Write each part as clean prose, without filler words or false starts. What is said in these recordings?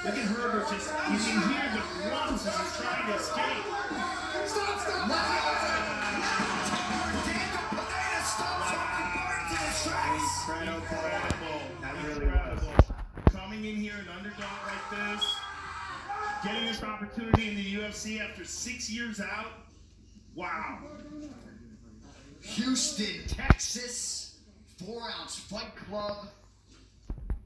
Look at Herbert just, you can hear the grunts as he's trying to escape. Stop! Daniel Pineda stops Harvey Burns in his tracks. Incredible. That really was. Coming in here, an underdog like this, getting this opportunity in the UFC after 6 years out. Wow. Houston, Texas, 4-ounce Fight Club.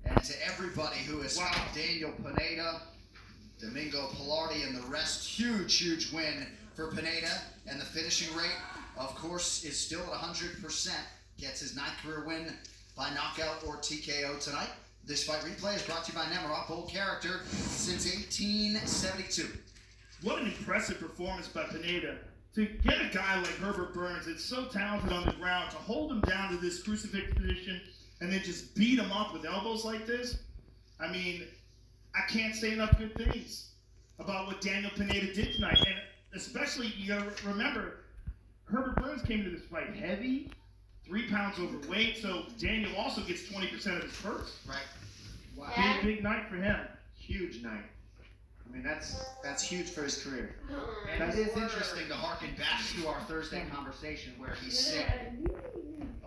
And to everybody who has fought Daniel Pineda, Domingo Pilardi, and the rest, huge win for Pineda. And the finishing rate, of course, is still at 100%. Gets his 9th career win by knockout or TKO tonight. This fight replay is brought to you by Nemarok, bold character since 1872. What an impressive performance by Pineda. To get a guy like Herbert Burns that's so talented on the ground, to hold him down to this crucifix position and then just beat him up with elbows like this, I mean, I can't say enough good things about what Daniel Pineda did tonight. And especially, you gotta remember, Herbert Burns came to this fight heavy, 3 pounds overweight, so Daniel also gets 20% of his purse. Right. Wow. Big night for him. Huge night. I mean, that's huge for his career. And it is interesting to harken back to our Thursday conversation where he said,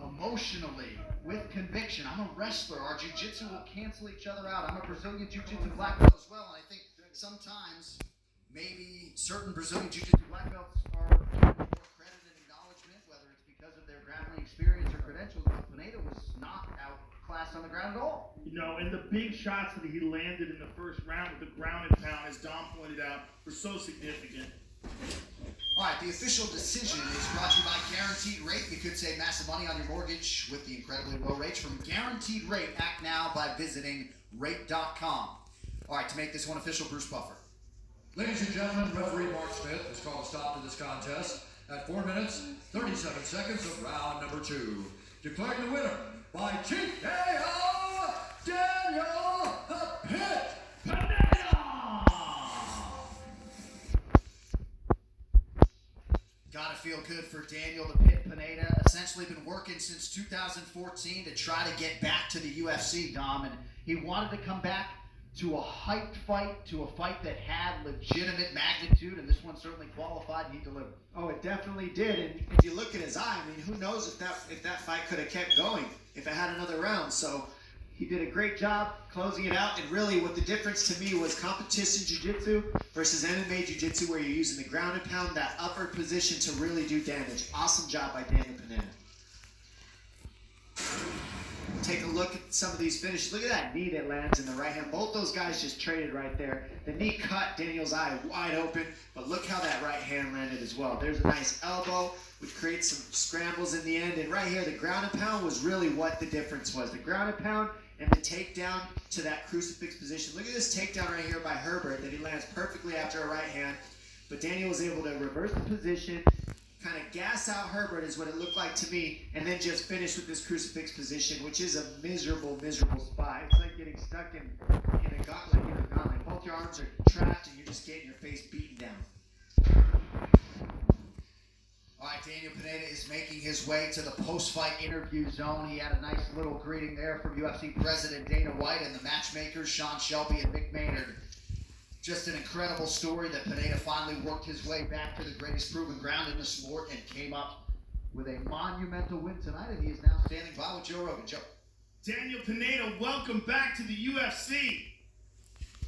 emotionally, with conviction, I'm a wrestler. Our jiu-jitsu will cancel each other out. I'm a Brazilian jiu-jitsu black belt as well. And I think sometimes maybe certain Brazilian jiu-jitsu black belts are more credit and acknowledgement, whether it's because of their grappling experience or credentials. But Pineda was not outclassed on the ground at all. You know, and the big shots that he landed in the first round with the ground and pound, as Dom pointed out, were so significant. All right, the official decision is brought to you by Guaranteed Rate. You could save massive money on your mortgage with the incredibly low rates from Guaranteed Rate. Act now by visiting rate.com. All right, to make this one official, Bruce Buffer. Ladies and gentlemen, referee Mark Smith has called a stop to this contest at 4 minutes, 37 seconds of round number 2. Declaring the winner by TKO, Daniel the Pit Pineda! Gotta feel good for Daniel the Pit Pineda. Essentially been working since 2014 to try to get back to the UFC, Dom, and he wanted to come back to a hyped fight, to a fight that had legitimate magnitude, and this one certainly qualified, and he delivered. Oh, it definitely did. And if you look at his eye, I mean, who knows if that fight could have kept going if it had another round. So he did a great job closing it out. And really, what the difference to me was competition jiu-jitsu versus MMA jiu-jitsu, where you're using the ground and pound, that upper position to really do damage. Awesome job by Daniel Pineda. Take a look at some of these finishes. Look at that knee that lands in the right hand. Both those guys just traded right there. The knee cut Daniel's eye wide open, but look how that right hand landed as well. There's a nice elbow, which creates some scrambles in the end. And right here, the ground and pound was really what the difference was. The ground and pound and the takedown to that crucifix position. Look at this takedown right here by Herbert that he lands perfectly after a right hand. But Daniel was able to reverse the position, kind of gas out Herbert is what it looked like to me, and then just finish with this crucifix position, which is a miserable spot. It's like getting stuck in a gauntlet. Both your arms are trapped and you're just getting your face beaten down. All right, Daniel Pineda is making his way to the post-fight interview zone. He had a nice little greeting there from UFC President Dana White and the matchmakers, Sean Shelby and Mick Maynard. Just an incredible story that Pineda finally worked his way back to the greatest proven ground in the sport and came up with a monumental win tonight, and he is now standing by with Joe Rogan. Joe. Daniel Pineda, welcome back to the UFC.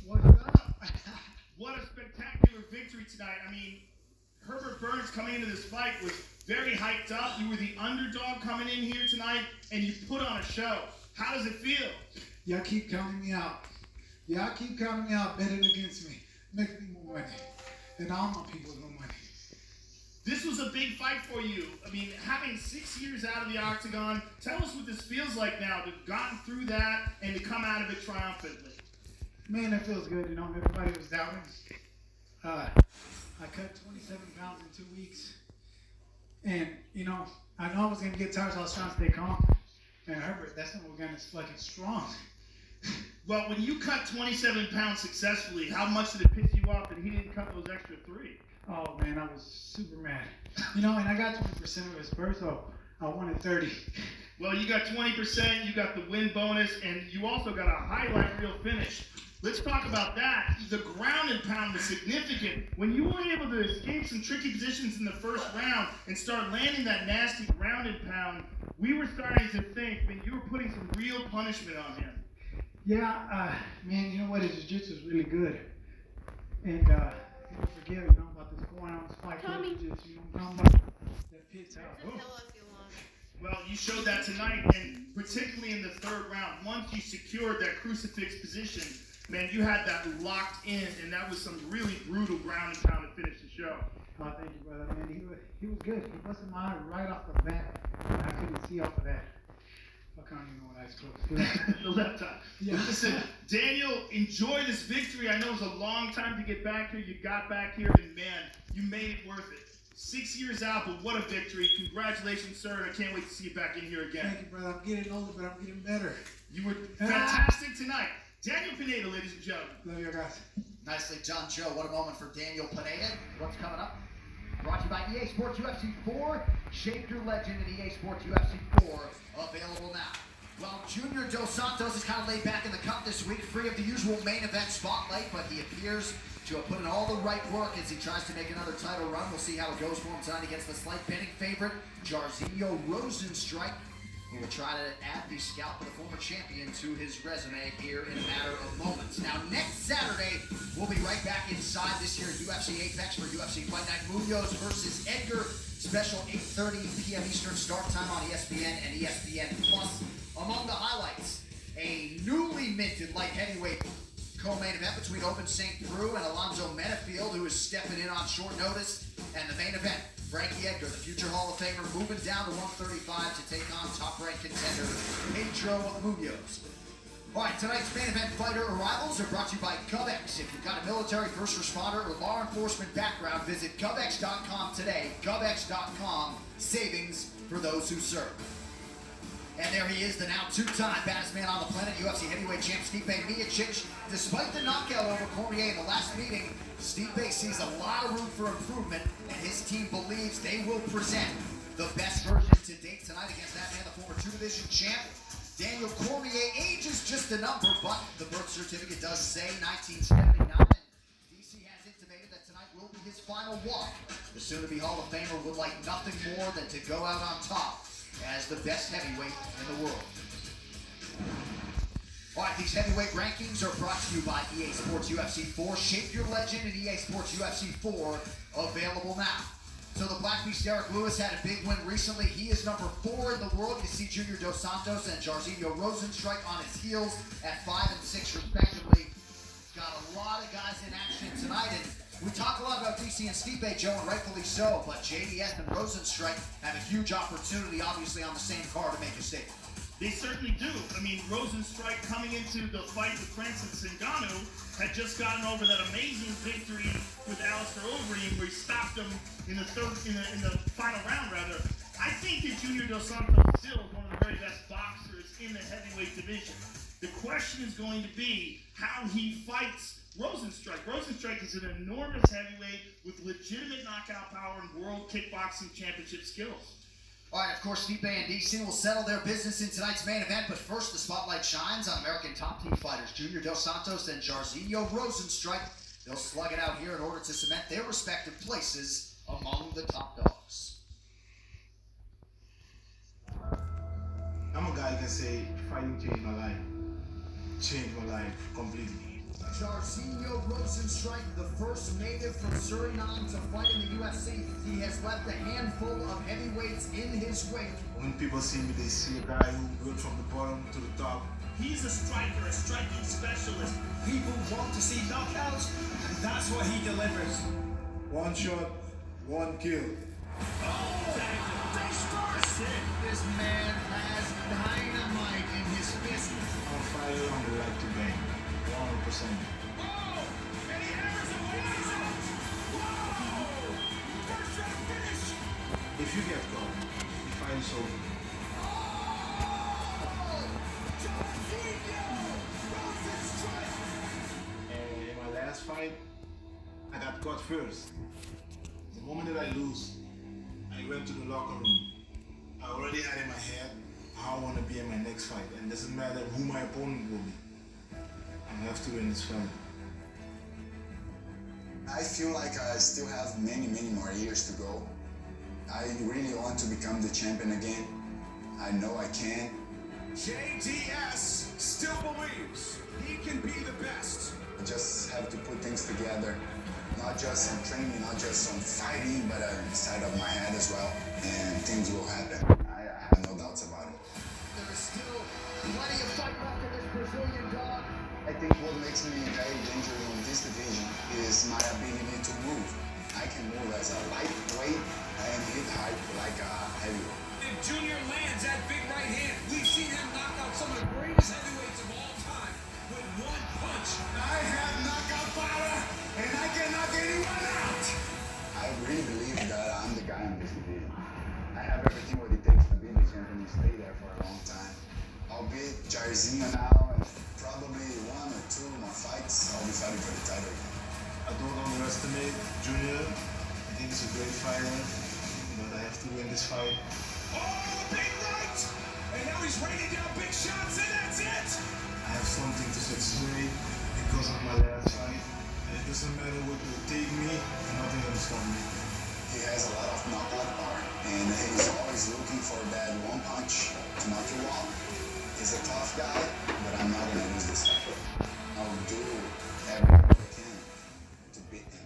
What's up? What a spectacular victory tonight. I mean, Herbert Burns coming into this fight was very hyped up. You were the underdog coming in here tonight, and you put on a show. How does it feel? Y'all keep counting me out. Y'all keep counting me out, betting against me. Make me more money. And all my people more money. This was a big fight for you. I mean, having 6 years out of the octagon, tell us what this feels like now to have gotten through that and to come out of it triumphantly. Man, that feels good. You know, everybody was doubting. I cut 27 pounds in 2 weeks. And, you know I was going to get tired, so I was trying to stay calm. And Herbert, that's not what got us fucking strong. Well, when you cut 27 pounds successfully, how much did it piss you off that he didn't cut those extra 3? Oh, man, I was super mad. You know, and I got 20% of his purse, so I wanted 30. Well, you got 20%, you got the win bonus, and you also got a highlight reel finish. Let's talk about that. The ground and pound was significant. When you were able to escape some tricky positions in the first round and start landing that nasty ground and pound, we were starting to think that you were putting some real punishment on him. Yeah, man, you know what? His jiu-jitsu is really good. And people forget, about this 4-ounce fight club jiu-jitsu. You know what I'm talking about? That pits out. There's a pillow if you want. Well, you showed that tonight, and particularly in the third round, once you secured that crucifix position, man, you had that locked in, and that was some really brutal ground and pound to finish the show. Oh, thank you, brother, man. He was good. He busted my eye right off the bat. I couldn't see off of that. I can't even know what eyes closed. The left eye. Yeah. Listen, Daniel, enjoy this victory. I know it was a long time to get back here. You got back here, and man, you made it worth it. 6 years out, but what a victory. Congratulations, sir, and I can't wait to see you back in here again. Thank you, brother. I'm getting older, but I'm getting better. You were fantastic tonight. Daniel Pineda, ladies and gentlemen. Love you guys. Nicely done, Joe. What a moment for Daniel Pineda. What's coming up? Brought to you by EA Sports UFC 4. Shape your legend in EA Sports UFC 4. Available now. Well, Junior Dos Santos is kind of laid back in the cup this week, free of the usual main event spotlight, but he appears to have put in all the right work as he tries to make another title run. We'll see how it goes for him tonight against the slight betting favorite, Jairzinho Rozenstruik, who will try to add the scalp of the former champion to his resume here in a matter of moments. Now, next Saturday, we'll be right back inside this year's UFC Apex for UFC Fight Night. Munoz versus Edgar, special 8:30 p.m. Eastern start time on ESPN and ESPN Plus. Among the highlights, a newly minted light heavyweight co-main event between Open St. Preux and Alonzo Menafield, who is stepping in on short notice, and the main event, Frankie Edgar, the future Hall of Famer, moving down to 135 to take on top-ranked contender Pedro Munoz. All right, tonight's main event fighter arrivals are brought to you by GovX. If you've got a military, first responder, or law enforcement background, visit GovX.com today. GovX.com, savings for those who serve. And there he is, the now two-time baddest man on the planet, UFC heavyweight champ Stipe Miocic. Despite the knockout over Cormier in the last meeting, Stipe sees a lot of room for improvement, and his team believes they will present the best version to date tonight against that man, the former two-division champ. Daniel Cormier, age is just a number, but the birth certificate does say 1979. DC has intimated that tonight will be his final walk. The soon-to-be Hall of Famer would like nothing more than to go out on top as the best heavyweight in the world. All right, these heavyweight rankings are brought to you by EA Sports UFC 4. Shape your legend in EA Sports UFC 4, available now. So the Black Beast Derek Lewis had a big win recently. He is number 4 in the world. You see Junior Dos Santos and Jairzinho Rozenstruik on his heels at 5 and 6 respectively. Got a lot of guys in action tonight, and we talk a lot about DC and Stipe, Joe, and rightfully so, but JDS and Rozenstruik have a huge opportunity, obviously, on the same card to make a statement. They certainly do. I mean, Rozenstruik coming into the fight with Francis Ngannou had just gotten over that amazing victory with Alistair Overeem, where he stopped him in the final round, rather. I think that Junior Dos Santos still is one of the very best boxers in the heavyweight division. The question is going to be how he fights Rozenstruik. Rozenstruik is an enormous heavyweight with legitimate knockout power and world kickboxing championship skills. All right, of course, Stipe and DC will settle their business in tonight's main event, but first the spotlight shines on American top team fighters Junior Dos Santos and Jairzinho Rozenstruik. They'll slug it out here in order to cement their respective places among the top dogs. I'm a guy that can say fighting changed my life. Changed my life completely. Jairzinho Rozenstruik, the first native from Suriname to fight in the UFC. He has left a handful of heavyweights in his wake. When people see me, they see a guy who goes from the bottom to the top. He's a striker, a striking specialist. People want to see knockouts, and that's what he delivers. One shot, one kill. Oh, that's it. This man has dynamite in his fist. I'm fighting on the like to bang. 100%. Oh, and he hammers a laser. Whoa! First round finish. If you get caught, the fight is over. And in my last fight, I got caught first. The moment that I lose, I went to the locker room I already had in my head how I want to be in my next fight, and it doesn't matter who my opponent will be. I have to win this fight. I feel like I still have many more years to go. I really want to become the champion again. I know I can. JDS still believes he can be the best. I just have to put things together. Not just on training, not just on fighting, but inside of my head as well. And things will happen. I have no doubts about it. There is still plenty of fight left in this Brazilian dog. I think what makes me very dangerous in this division is my ability to move. I can move as a lightweight and hit hard like a heavyweight. If Junior lands that big right hand, we've seen him knock out some of the greatest heavyweights of all time with one punch. I have knockout power, and I can knock anyone out. I really believe that I'm the guy in this division. I have everything what it takes to be the champion and stay there for a long time. I'll beat Jairzinho now, and probably 1 or 2 more fights, I'll be fighting for the title. I don't underestimate Junior. I think he's a great fighter, but I have to win this fight. Oh, big right! And now he's raining down big shots, and that's it! I have something to set straight because of my last fight. And it doesn't matter what will take me, nothing will stop me. He has a lot of knockout power, and he's always looking for that one punch to knock you out. He's a tough guy, but I'm not gonna lose this fight. I'll do everything I can to beat him.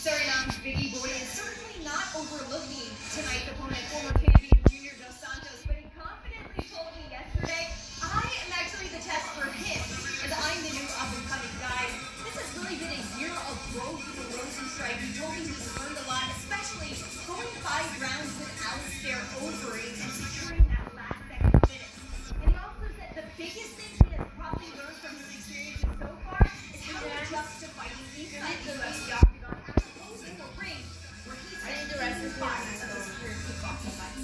Suriname's Biggie Boy is certainly not overlooking tonight's opponent, former champion Junior Dos Santos, but he confidently told me yesterday, I am actually the test for him, as I'm the new up-and-coming guy. This has really been a year of growth for Rozenstruik. He told me he's learned a lot, especially going 5 rounds with Alistair Overeem and securing that last second finish. And he also said the biggest thing he has probably learned from his experiences so far is how to adjust to fighting inside the UFC octagon as opposed to the ring, where he spent the rest of his life of his career kickboxing fights.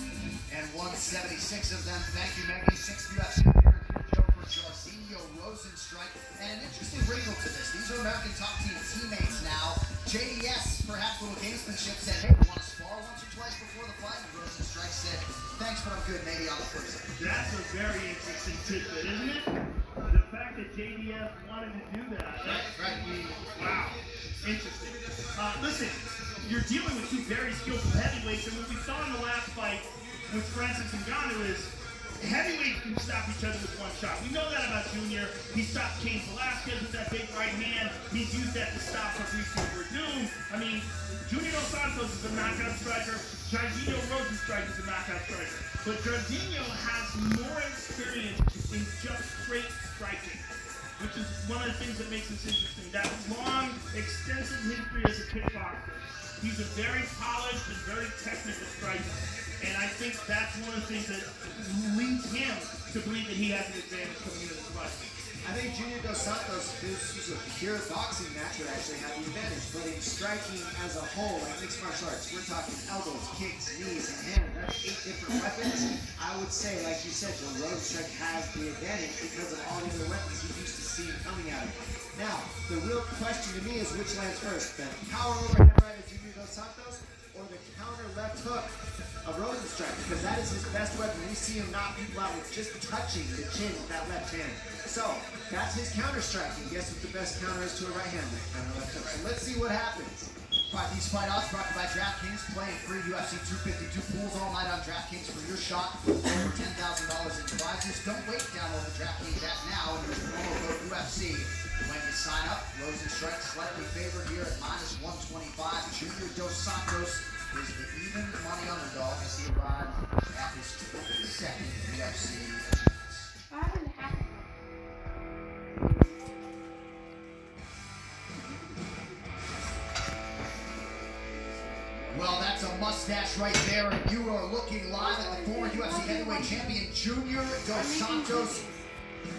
And 176 of them. Thank you, Maggie. 6 UFC appearances, Joe, for Jairzinho Rozenstruik. And an interesting wrinkle to this. These are American top team teammates now. JDS, perhaps a little gamesmanship, said, hey, we want to spar once or twice before the fight? And Rozenstruik said, thanks, but I'm good, maybe on the flip side. That's a very interesting tidbit, isn't it? The fact that JDS wanted to do that. Right. Wow. Interesting. Listen, you're dealing with 2 very skillful heavyweights, and what we saw in the last fight with Francis Ngannou is heavyweights can stop each other with one shot. We know that about Junior. He stopped Cain Velasquez with that big right hand. He's used that to stop Fabricio Verdum. I mean, Junior Dos Santos is a knockout striker. Jairzinho Rozenstruik is a knockout striker. But Jairzinho has more experience in just straight striking, which is one of the things that makes this interesting. That long, extensive history as a kickboxer. He's a very polished and very technical striker. And I think that's one of the things that leads him to believe that he has an advantage coming into this fight. I think Junior Dos Santos, this is a pure boxing match, would actually have the advantage. But in striking as a whole, like mixed martial arts, we're talking elbows, kicks, knees, and hands. That's 8 different weapons. I would say, like you said, Joe, Rozenstruik has the advantage because of all the other weapons he's used to seeing coming at him. Now, the real question to me is which lands first, the power overhead right of Junior Dos Santos or the counter left hook of Rozenstruik, because that is his best weapon. We see him knock people out with just touching the chin with that left hand. So, that's his counter striking. Guess what the best counter is to a right hand? Counter left hook. So let's see what happens. These fight odds brought to you by DraftKings. Playing free UFC 252 pools all night on DraftKings for your shot. Over $10,000 in prizes. Don't wait. Download the DraftKings app now and use the promo code UFC. When you sign up, Rozenstruik slightly favored here at -125. Junior Dos Santos is the even money underdog as he arrives at his 22nd UFC appearance. Well, that's a mustache right there, and you are looking live at the former UFC heavyweight champion, Junior Dos Santos.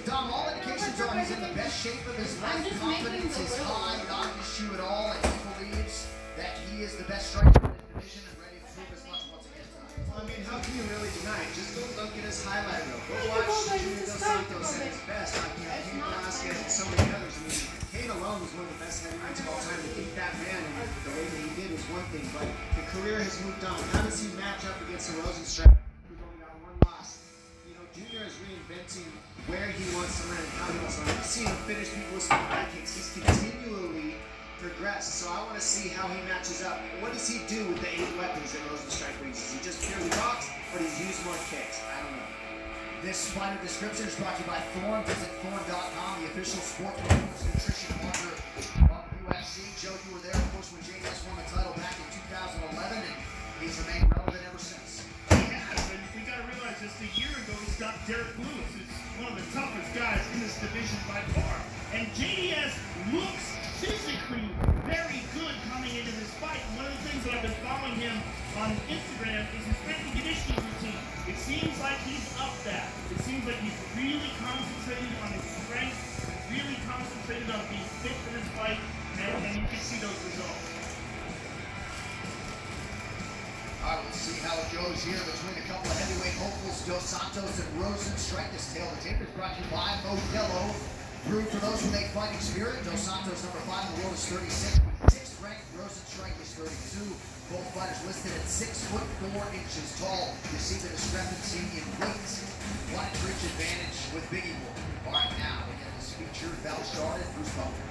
Dom, all indications are he's in the best shape of his life. Confidence is high, not an issue at all, and he believes that he is the best striker in his division and ready to prove as much once again tonight. Well, I mean, how can you really deny it? Just go look at his highlight reel. Go watch Junior Dos Santos at his best. Like, Cain Velasquez and so many others. I mean, Cain alone Long was one of the best heavyweights of all time. To beat that man and the way that he did was one thing, but the career has moved on. How does he match up against a Rosenstrike who's only got one loss? You know, Junior is reinventing where he wants to land, how he wants to land. We've seen him finish people with spin back kicks. He's continually progressed, so I want to see how he matches up. What does he do with the 8 weapons that Rosenstrike brings? Is he just purely box, or does he use more kicks? I don't know. This fighter description is brought to you by Thorne. Visit Thorne.com, the official sport performance nutrition partner of UFC. Joe, you were there, of course, when JDS won the title back in 2011, and he's remained relevant ever since. He has, and we got to realize just a year ago he stopped Derek Lewis, who's one of the toughest guys in this division by far. And JDS looks physically very good coming into this fight. And one of the things that I've been following him on Instagram is his strength and conditioning routine. It seems like he's up that. It seems like he's really concentrated on his strength, really concentrated on being fit for this fight, and you can see those results. All right, we'll see how it goes here between a couple of heavyweight hopefuls, Dos Santos and Rosenstrike. This tail of the tape is brought to you by Modelo. Brewed for those with a fighting spirit. Dos Santos, number 5 in the world, is 36. 6th ranked. Rosenstrike is 32. Both fighters listed at 6 foot 4 inches tall. You see the discrepancy in weight. One inch advantage with Biggie Boy. All right, now we get this featured battle started. Bruce Butler.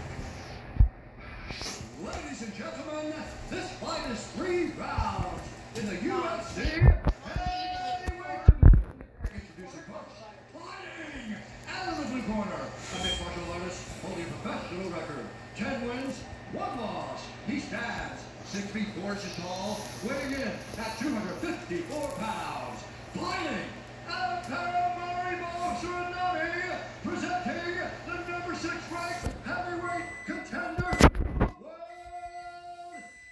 Ladies and gentlemen, this fight is 3 rounds in the UFC heavyweight division. Introducing first, fighting out of the blue corner, a mixed martial artist holding a professional record, 10 wins, 1 loss. He stands 6 feet 4 inches tall, weighing in at 254 pounds. Fighting out of Paramari Boxer presenting the number 6 ranked heavyweight contender.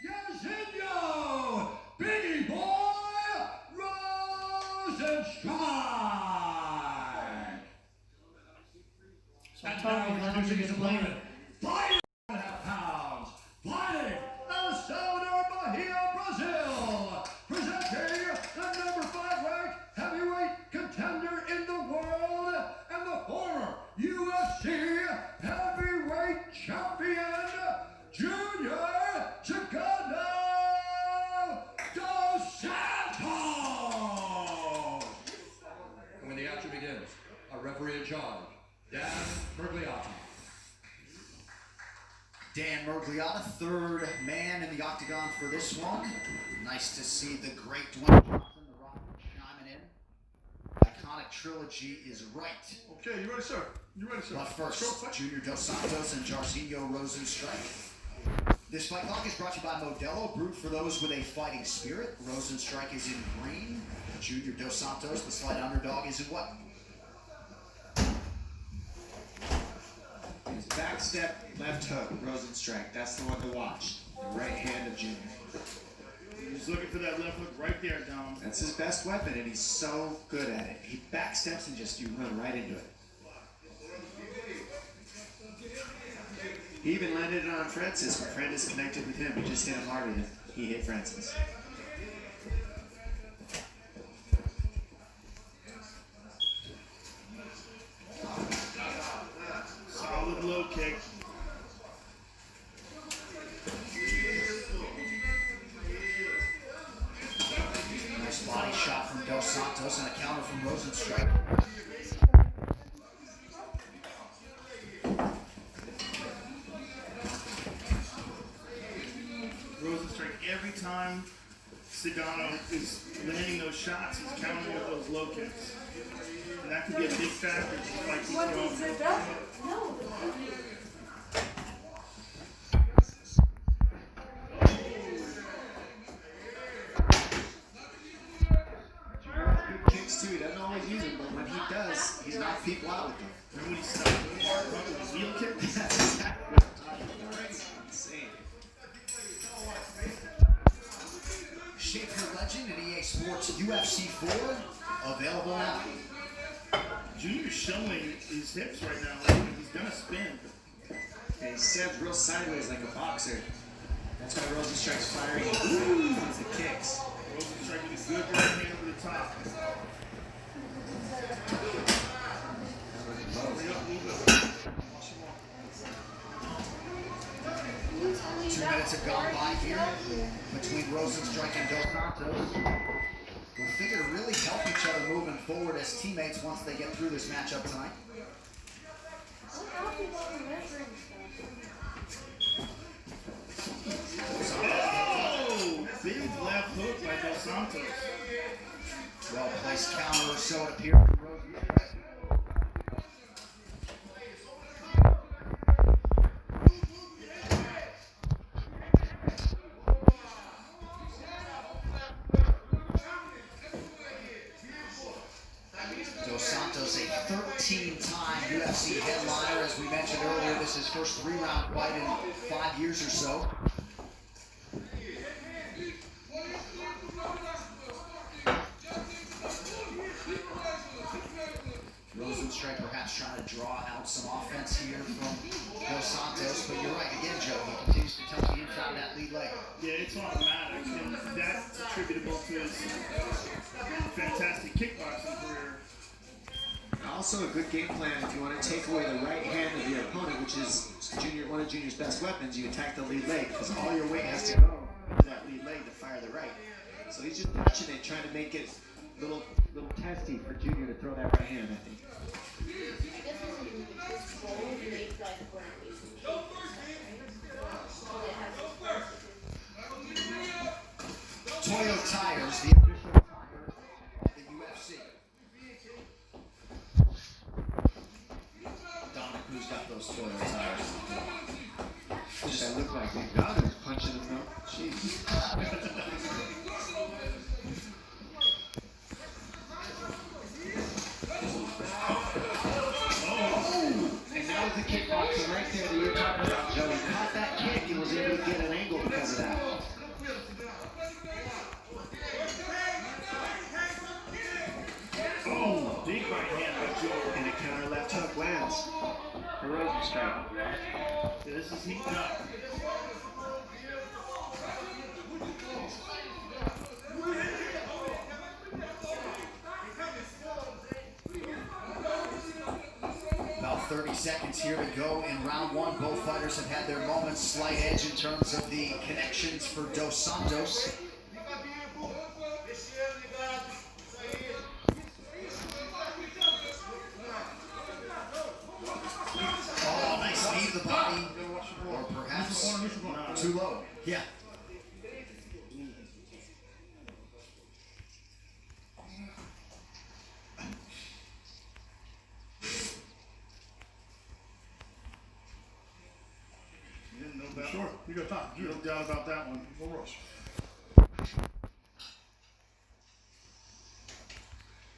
Yazinho, Biggie Boy, Rosenstrike. And now introducing his opponent, fighting 1.5 pounds, fighting out of Salvador Bahia, Brazil, presenting the number 5 ranked heavyweight contender in the world and the former UFC heavyweight champion, Junior Chicano Dos Santos. And when the action begins, our referee in charge, Dan Mergliotta. Dan Mergliotta, 3rd man in the octagon for this one. Nice to see the great Dwayne Johnson, the Rock, chiming in. Iconic trilogy is right. Okay, you ready, sir? You ready, sir? But first, Junior Dos Santos and Jairzinho Rosenstrike. This fight clock is brought to you by Modelo, brewed for those with a fighting spirit. Rosenstrike is in green. Junior Dos Santos, the slight underdog, is in what? His back step, left hook, Rosenstrike. That's the one to watch. The right hand of Junior. He's looking for that left hook right there, Dom. That's his best weapon, and he's so good at it. He back steps and just you run right into it. He even landed it on Francis when Francis connected with him. He just hit him harder than he hit Francis. Solid low kick. Nice body shot from Dos Santos and a counter from Rosenstrike. Rosenstrike, every time Cigano is landing those shots, he's countering with those low kicks. And that could be a big factor to fight these guys. Good kicks too. He doesn't always use them, but when he does, he's knocked people out with them. Remember when he stopped the hard run with his heel kick? That's exactly what I'm talking about. It's insane. Shape Your Legend and EA Sports UFC 4 available now. Junior's showing his hips right now. Like he's gonna spin. And he stands real sideways like a boxer. That's why Rosenstrike's firing the kicks. Rosenstrike with a good right hand over the top. Hurry up a little bit. between Rosenstrike and Dos Santos. We'll figure to really help each other moving forward as teammates once they get through this matchup tonight. Oh, big left hook by Dos Santos. Well placed counter, or so it appears from Rosenstrike. Dos Santos, a 13-time UFC headliner. As we mentioned earlier, this is his first 3-round fight in 5 years or so. Rosenstrike perhaps trying to draw out some offense here from Dos Santos, but you're right again, Joe. He continues to touch the inside of that lead leg. Yeah, it's automatic, and that's attributable to his fantastic kickboxing career. Also a good game plan if you want to take away the right hand of your opponent, which is one of Junior's best weapons. You attack the lead leg because all your weight has to go into that lead leg to fire the right. So he's just touching it, trying to make it a little testy for Junior to throw that right hand, I think. Toyo Tires, the official tire of the UFC. Dominic, who's got those Toyo tires? That looked like Big God was punching him though. Jeez. And that was the kickboxing right there that you're talking about, Joe. He caught that kick and was able to get an angle because of that. Oh, big right hand by Joe. And a counter left hook lands for Rosenstrike. Yeah, this is heating up. About 30 seconds here to go in round one. Both fighters have had their moments. Slight edge in terms of the connections for Dos Santos. Oh, nice knee to the body. Or perhaps too low. Yeah. Sure, you got time. No doubt about that one. No rush.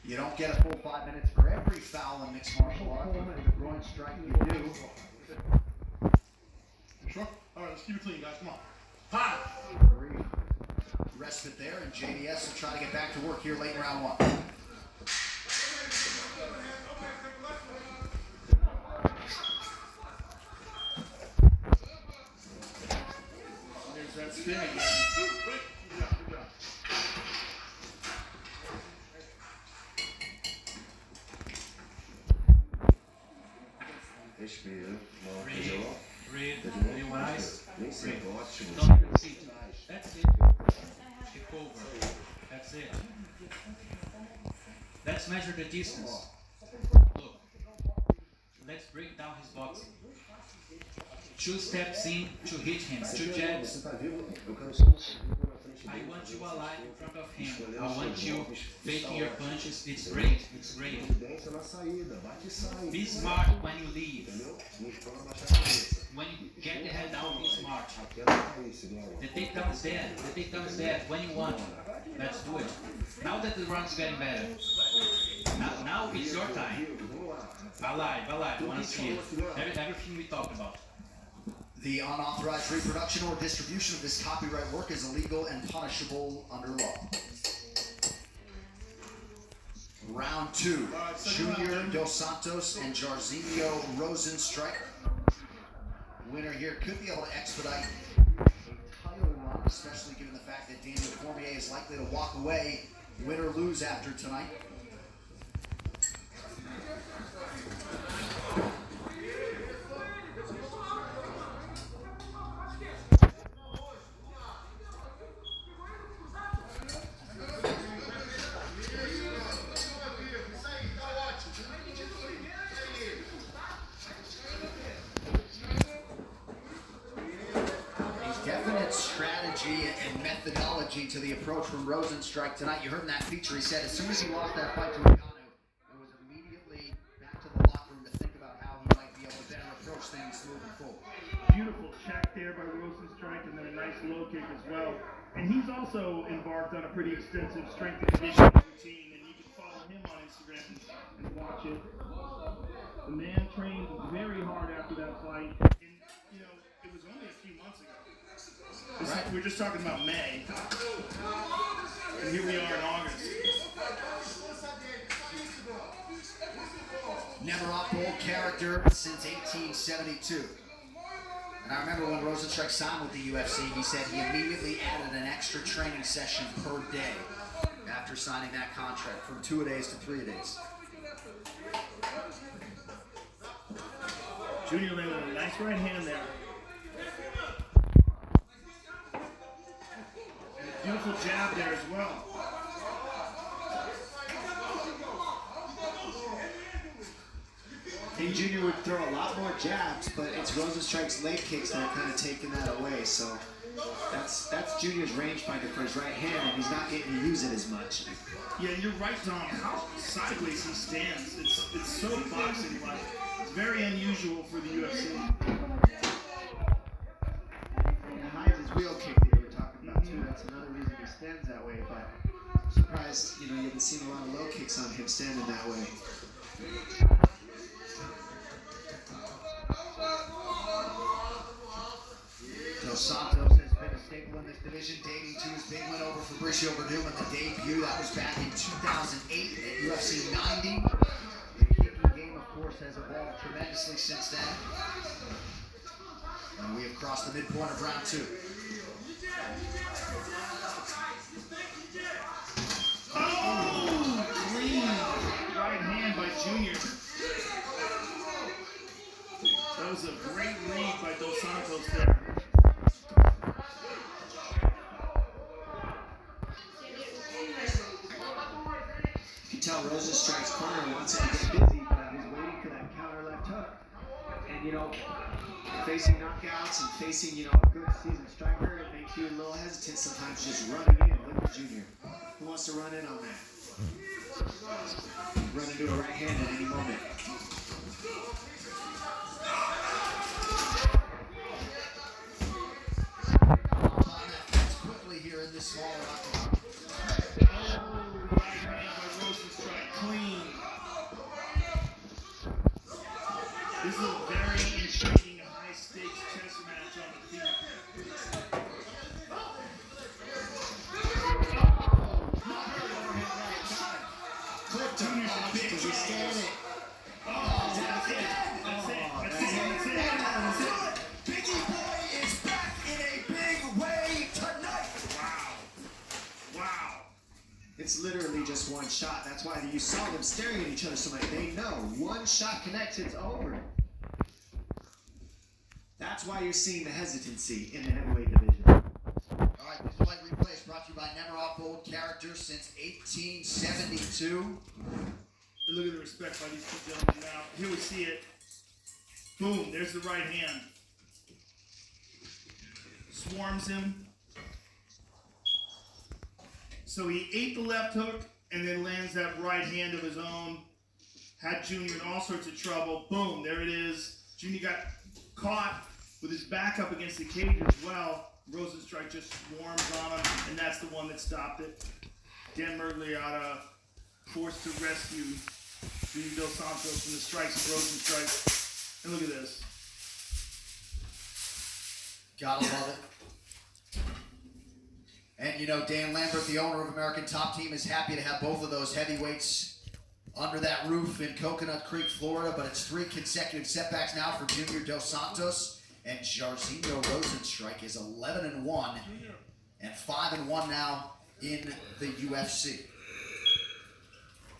You don't get a full 5 minutes for every foul in mixed martial arts. With a groin strike, you do. You sure? All right, let's keep it clean, guys. Come on. Hi. Respite there, and JDS will try to get back to work here late in round one. There's that spin again. Good job, good job. Read, eyes, read. Don't even see. That's it. Kick over. That's it. Let's measure the distance. Look. Let's break down his boxing. 2 steps in to hit him. 2 jabs. I want you alive in front of him. I want you faking your punches. It's great. It's great. Be smart when you leave. When you get the head down, be smart. The takedown is dead. The takedown is dead when you want. Let's do it. Now that the round's getting better. Now it's your time. Alive. I want to see it. Everything we talked about. The unauthorized reproduction or distribution of this copyright work is illegal and punishable under law. Round 2. Junior Dos Santos and Jairzinho Rosenstrike. Winner here could be able to expedite a title run, especially given the fact that Daniel Cormier is likely to walk away, win or lose after tonight. apology to the approach from Rosenstrike tonight. You heard in that feature, he said as soon as he lost that fight to Ngannou, it was immediately back to the locker room to think about how he might be able to better approach things moving forward. Beautiful check there by Rosenstrike, and then a nice low kick as well. And he's also embarked on a pretty extensive strength and conditioning routine, and you can follow him on Instagram and watch it. The man trained very hard after that fight, and you know, it was only a few months ago. We're just talking about May, and here we are in August. Never off-bold character since 1872. And I remember when Rosenstrike signed with the UFC, he said he immediately added an extra training session per day after signing that contract, from 2-a-days to 3-a-days. Junior landed a nice right hand there. And a beautiful jab there as well. I think Junior would throw a lot more jabs, but it's Rosenstrike's leg kicks that are kind of taking that away. So that's Junior's rangefinder for his right hand, and he's not getting to use it as much. Yeah, you're right, Tom. How sideways he stands. It's so boxing-like. It's very unusual for the UFC. And hides his wheel kick that you were talking about too. That's another reason he stands that way. But I'm surprised, you haven't seen a lot of low kicks on him standing that way. Dos Santos has been a staple in this division, dating to his big win over Fabricio Verdum in the debut. That was back in 2008 at UFC 90. The kicking game, of course, has evolved tremendously since then. And we have crossed the midpoint of round 2. Oh, clean right hand by Junior. That was a great read by Dos Santos there. You can tell Rosenstrike's corner wants him to get busy, but he's waiting for that counter left hook. And facing knockouts and facing, a good seasoned striker, it makes you a little hesitant sometimes just running in. Look at Junior. Who wants to run in on that? Run into a right hand at any moment. Quickly here in this small octagon. Right hand by Rosenstrike, clean. This is a very intriguing, high-stakes chess match on the feet. Junior's a big Does he stand it? Oh, that's it. That's it. Biggie Boy is back in a big way tonight. Wow. It's literally just one shot. That's why you saw them staring at each other so much. They know one shot connects, it's over. That's why you're seeing the hesitancy in the heavyweight division. All right, this fight replay is brought to you by Never Off-Bold Character since 1872. And look at the respect by these two gentlemen now. Here we see it. Boom, there's the right hand. Swarms him. So he ate the left hook and then lands that right hand of his own. Had Junior in all sorts of trouble. Boom, there it is. Junior got caught with his back up against the cage as well. Rosenstrike just swarms on him, and that's the one that stopped it. Dan Mergliotta forced to rescue Junior Dos Santos from the strikes of Rosenstrike. And look at this. Gotta love it. And Dan Lambert, the owner of American Top Team, is happy to have both of those heavyweights under that roof in Coconut Creek, Florida. But it's 3 consecutive setbacks now for Junior Dos Santos. And Jairzinho Rosenstrike is 11-1 and 5-1 now in the UFC.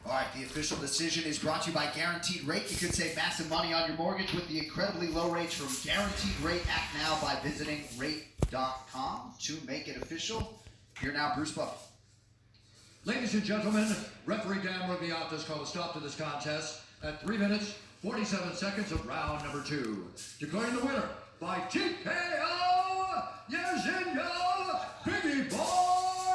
All right, the official decision is brought to you by Guaranteed Rate. You could save massive money on your mortgage with the incredibly low rates from Guaranteed Rate. Act now by visiting rate.com to make it official. Here now, Bruce Buffer. Ladies and gentlemen, referee Dan Mergliotta has called a stop to this contest at 3 minutes, 47 seconds of round number 2. Declaring the winner by TKO, Jairzinho Biggie Boy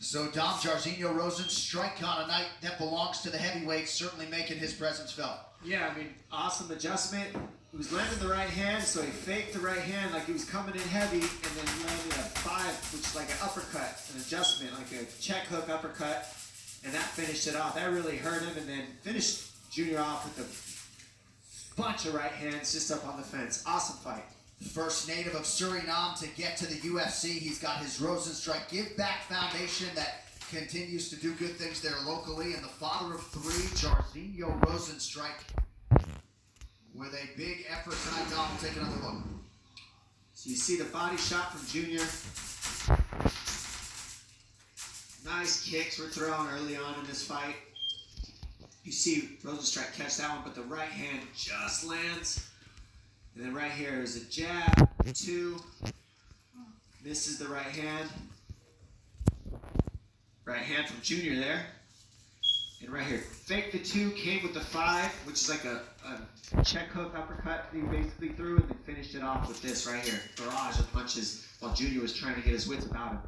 So Dom Jairzinho Rozenstruik on a night that belongs to the heavyweights, certainly making his presence felt. Yeah, I mean, awesome adjustment. He was landing the right hand, so he faked the right hand like he was coming in heavy, and then landed a 5, which is like an uppercut, an adjustment, like a check hook uppercut, and that finished it off. That really hurt him, and then finished Junior off with a bunch of right hands just up on the fence. Awesome fight. First native of Suriname to get to the UFC. He's got his Rozenstruik Give Back Foundation that continues to do good things there locally. And the father of 3, Jairzinho Rozenstruik, with a big effort tonight. Dom, we'll take another look. So you see the body shot from Junior. Nice kicks were thrown early on in this fight. You see Rozenstruik catch that one, but the right hand just lands. And then right here is a jab, 2. Misses the right hand. Right hand from Junior there. And right here, fake the 2, came with the 5, which is like a check hook uppercut that he basically threw, and then finished it off with this right here. Barrage of punches while Junior was trying to get his wits about him.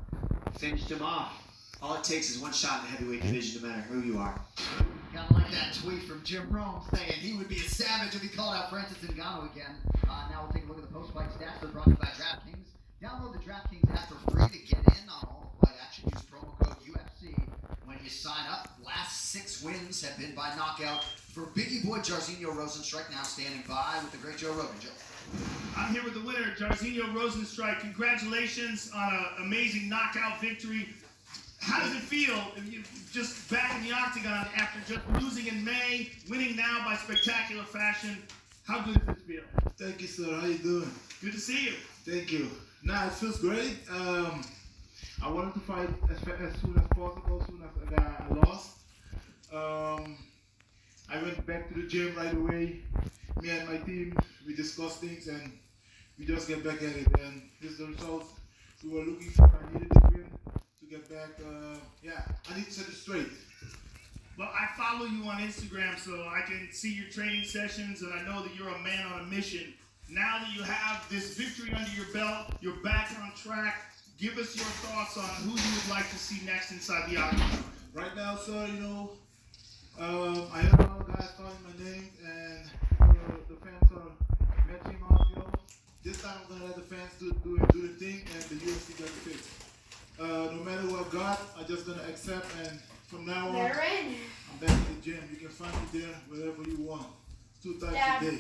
Finished him off. All it takes is one shot in the heavyweight division, no matter who you are. Kind of like that tweet from Jim Rome saying he would be a savage if he called out Francis Ngannou again. Now we'll take a look at the post-fight stats. They're brought to you by DraftKings. Download the DraftKings app for free to get in on all the fight action. Use promo code UFC when you sign up. Last 6 wins have been by knockout for Biggie Boy Jairzinho Rozenstruik, now standing by with the great Joe Rogan. Joe. I'm here with the winner, Jairzinho Rozenstruik. Congratulations on an amazing knockout victory. How does it feel if you just back in the octagon after just losing in May, winning now by spectacular fashion? How good does this feel? Thank you, sir. How you doing? Good to see you. Thank you. Nah, it feels great. I wanted to fight as soon as possible, as soon as I lost. I went back to the gym right away. Me and my team, we discussed things and we just get back at it. And this is the results we were looking for. I needed to win to get back. I need to set it straight. Well, I follow you on Instagram, so I can see your training sessions, and I know that you're a man on a mission. Now that you have this victory under your belt, you're back on track. Give us your thoughts on who you would like to see next inside the octagon. Right now, sir, I heard a lot of guys calling my name, and the fans are matching on, This time I'm going to let the fans do the thing, and the UFC got the fix. No matter what God, I'm just going to accept, and from now on, I'm back in the gym. You can find me there wherever you want. 2 times a day.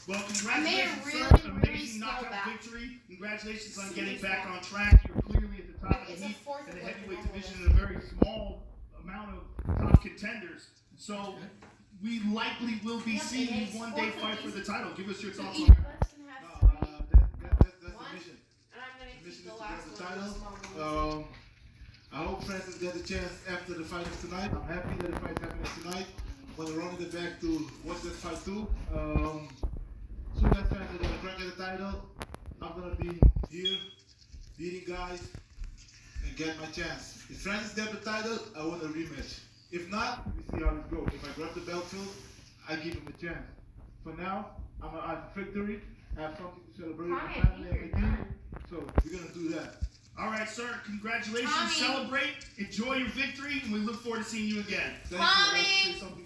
Well, congratulations, really, sir. really Amazing slow knockout back. victory. Congratulations on getting back on track. You're clearly at the top of It's the a heat fourth in the of what heavyweight the division normal in a very small amount of top contenders. So we likely will be seeing you one day fight for the title. Give us your thoughts on that. That's the mission. The mission is to get the title. I hope Francis gets a chance after the fight is tonight. I'm happy that the fight's happening tonight. I'm going to run in the back to watch that fight too. Soon as Francis is going to crack at the title, I'm going to be here, beating guys, and get my chance. If Francis gets the title, I want a rematch. If not, we see how this goes. If I grab the belt too, I give him a chance. For now, I'm going to have a victory. I have something to celebrate with my family and my team. So we're going to do that. All right, sir. Congratulations. Tommy. Celebrate. Enjoy your victory, and we look forward to seeing you again. Thank you. I'd like to say something.